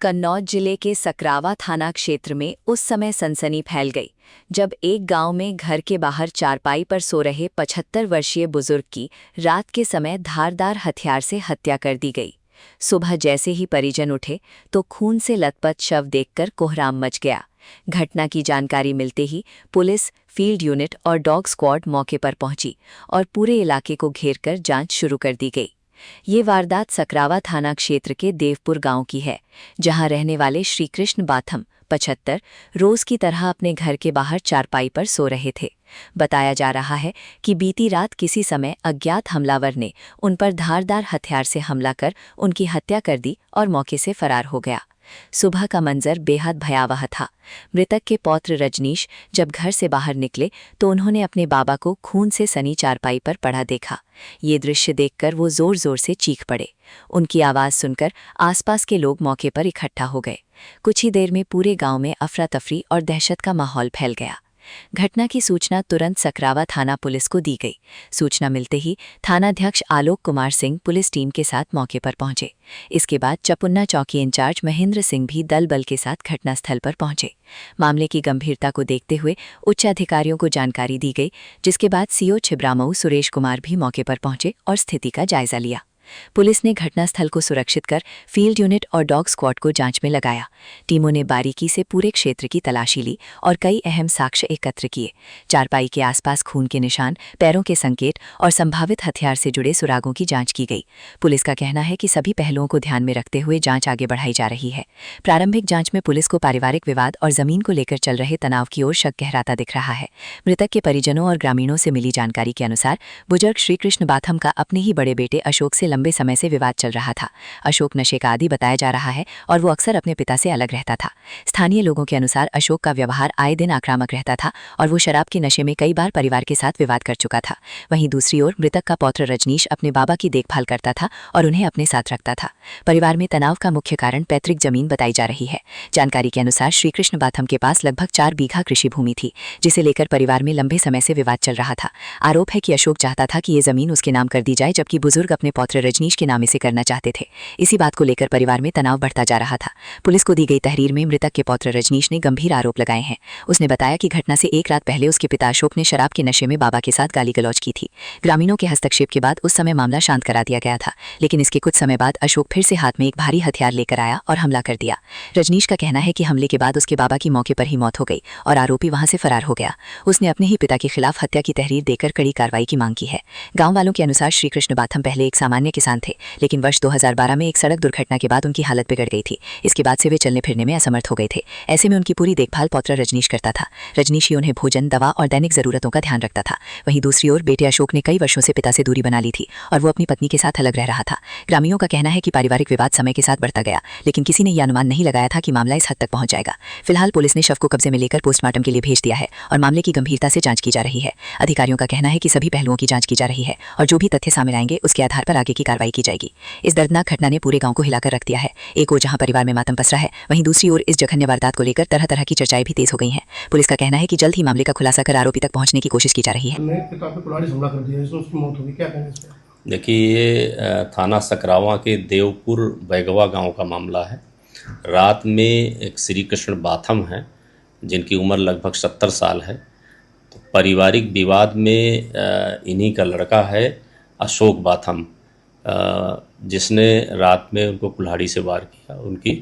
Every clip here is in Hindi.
कन्नौज जिले के सकरावा थाना क्षेत्र में उस समय सनसनी फैल गई जब एक गांव में घर के बाहर चारपाई पर सो रहे 75 वर्षीय बुजुर्ग की रात के समय धारदार हथियार से हत्या कर दी गई। सुबह जैसे ही परिजन उठे तो खून से लथपथ शव देखकर कोहराम मच गया। घटना की जानकारी मिलते ही पुलिस, फील्ड यूनिट और डॉग स्क्वाड मौके पर पहुंची और पूरे इलाके को घेरकर जांच शुरू कर दी गई। ये वारदात सकरावा थाना क्षेत्र के देवपुर गांव की है, जहां रहने वाले श्रीकृष्ण बाथम 75 रोज की तरह अपने घर के बाहर चारपाई पर सो रहे थे। बताया जा रहा है कि बीती रात किसी समय अज्ञात हमलावर ने उन पर धारदार हथियार से हमला कर उनकी हत्या कर दी और मौके से फरार हो गया। सुबह का मंजर बेहद भयावह था। मृतक के पौत्र रजनीश जब घर से बाहर निकले तो उन्होंने अपने बाबा को खून से सनी चारपाई पर पड़ा देखा। ये दृश्य देखकर वो जोर जोर से चीख पड़े। उनकी आवाज़ सुनकर आसपास के लोग मौके पर इकट्ठा हो गए। कुछ ही देर में पूरे गांव में अफरा तफरी और दहशत का माहौल फैल गया। घटना की सूचना तुरंत सकरावा थाना पुलिस को दी गई। सूचना मिलते ही थानाध्यक्ष आलोक कुमार सिंह पुलिस टीम के साथ मौके पर पहुंचे। इसके बाद चपुन्ना चौकी इंचार्ज महेंद्र सिंह भी दल बल के साथ घटनास्थल पर पहुंचे। मामले की गंभीरता को देखते हुए उच्च अधिकारियों को जानकारी दी गई, जिसके बाद सीओ छिबरामऊ सुरेश कुमार भी मौके पर पहुंचे और स्थिति का जायजा लिया। पुलिस ने घटनास्थल को सुरक्षित कर फील्ड यूनिट और डॉग स्क्वाड को जांच में लगाया। टीमों ने बारीकी से पूरे क्षेत्र की तलाशी ली और कई अहम साक्ष्य एकत्र किए। चारपाई के आसपास खून के निशान, पैरों के संकेत और संभावित हथियार से जुड़े सुरागों की जांच की गई। पुलिस का कहना है कि सभी पहलुओं को ध्यान में रखते हुए जांच आगे बढ़ाई जा रही है। प्रारंभिक जांच में पुलिस को पारिवारिक विवाद और जमीन को लेकर चल रहे तनाव की ओर शक गहराता दिख रहा है। मृतक के परिजनों और ग्रामीणों से मिली जानकारी के अनुसार बुजुर्ग श्रीकृष्ण बाथम का अपने ही बड़े बेटे अशोक से लंबे समय से विवाद चल रहा था। अशोक नशे का आदी बताया जा रहा है और वो अक्सर अपने पिता से अलग रहता था। स्थानीय लोगों के अनुसार अशोक का व्यवहार आए दिन आक्रामक रहता था और वो शराब के नशे में कई बार परिवार के साथ विवाद कर चुका था। वहीं दूसरी ओर मृतक का पौत्र रजनीश अपने बाबा की देखभाल करता था और उन्हें अपने साथ रखता था। परिवार में तनाव का मुख्य कारण पैतृक जमीन बताई जा रही है। जानकारी के अनुसार श्रीकृष्ण बाथम के पास लगभग 4 बीघा कृषि भूमि थी, जिसे लेकर परिवार में लंबे समय से विवाद चल रहा था। आरोप है कि अशोक चाहता था कि ये जमीन उसके नाम कर दी जाए, जबकि बुजुर्ग अपने पौत्र रजनीश के नाम इसे करना चाहते थे। इसी बात को लेकर परिवार में तनाव बढ़ता जा रहा था। पुलिस को दी गई तहरीर में मृतक के पौत्र रजनीश ने गंभीर आरोप लगाए हैं। उसने बताया कि घटना से एक रात पहले उसके पिता अशोक ने शराब के नशे में बाबा के साथ गाली गलौज की थी। ग्रामीणों के हस्तक्षेप के बाद उस समय मामला शांत करा दिया गया था, लेकिन इसके कुछ समय बाद अशोक फिर से हाथ में एक भारी हथियार लेकर आया और हमला कर दिया। रजनीश का कहना है कि हमले के बाद उसके बाबा की मौके पर ही मौत हो गई और आरोपी वहां से फरार हो गया। उसने अपने ही पिता के खिलाफ हत्या की तहरीर देकर कड़ी कार्रवाई की मांग की है। गांव वालों के अनुसार श्रीकृष्ण बाथम पहले एक सामान्य किसान थे, लेकिन वर्ष 2012 में एक सड़क दुर्घटना के बाद उनकी हालत बिगड़ गई थी। इसके बाद से वे चलने फिरने में असमर्थ हो गए थे। ऐसे में उनकी पूरी देखभाल पौत्र रजनीश करता था। रजनीश ही उन्हें भोजन, दवा और दैनिक जरूरतों का ध्यान रखता था। वहीं दूसरी ओर बेटे अशोक ने कई वर्षों से पिता से दूरी बना ली थी और वो अपनी पत्नी के साथ अलग रह रहा था। ग्रामीणों का कहना है कि पारिवारिक विवाद समय के साथ बढ़ता गया, लेकिन किसी ने यह अनुमान नहीं लगाया था कि मामला इस हद तक पहुंच जाएगा। फिलहाल पुलिस ने शव को कब्जे में लेकर पोस्टमार्टम के लिए भेज दिया है और मामले की गंभीरता से जांच की जा रही है। अधिकारियों का कहना है कि सभी पहलुओं की जांच की जा रही है और जो भी तथ्य सामने आएंगे उसके आधार पर आगे की कार्रवाई की जाएगी। इस दर्दनाक घटना ने पूरे गांव को हिलाकर रख दिया है। एक ओर जहां परिवार में मातम पसरा है, वहीं दूसरी ओर इस जघन्य वारदात को लेकर तरह तरह की चर्चाएं भी तेज हो गई हैं। पुलिस का कहना है कि जल्द ही मामले का खुलासा कर आरोपी तक पहुंचने की कोशिश की जा रही है। देखिए, ये थाना सकरावा के देवपुर बैगवा गांव का मामला है। रात में एक श्रीकृष्ण बाथम है जिनकी उम्र लगभग 70 साल है। तो पारिवारिक विवाद में इन्हीं का लड़का है अशोक बाथम, जिसने रात में उनको कुल्हाड़ी से वार किया। उनकी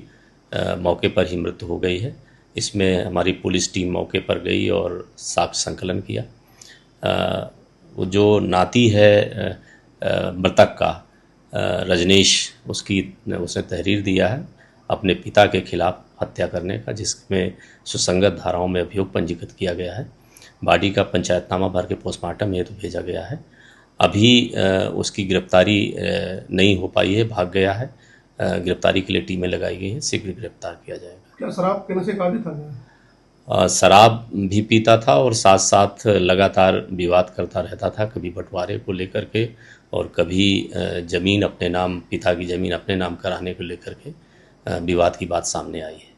मौके पर ही मृत्यु हो गई है। इसमें हमारी पुलिस टीम मौके पर गई और साक्ष्य संकलन किया। वो जो नाती है मृतक का रजनीश, उसने तहरीर दिया है अपने पिता के खिलाफ हत्या करने का, जिसमें सुसंगत धाराओं में अभियोग पंजीकृत किया गया है। बॉडी का पंचायतनामा भर के पोस्टमार्टम हेतु भेजा गया है। अभी उसकी गिरफ्तारी नहीं हो पाई है, भाग गया है। गिरफ्तारी के लिए टीमें लगाई गई हैं, शीघ्र गिरफ्तार किया जाएगा। क्या शराब पीने से काबिल था? शराब भी पीता था और साथ साथ लगातार विवाद करता रहता था, कभी बंटवारे को लेकर के और कभी ज़मीन अपने नाम, पिता की ज़मीन अपने नाम कराने को लेकर के विवाद की बात सामने आई है।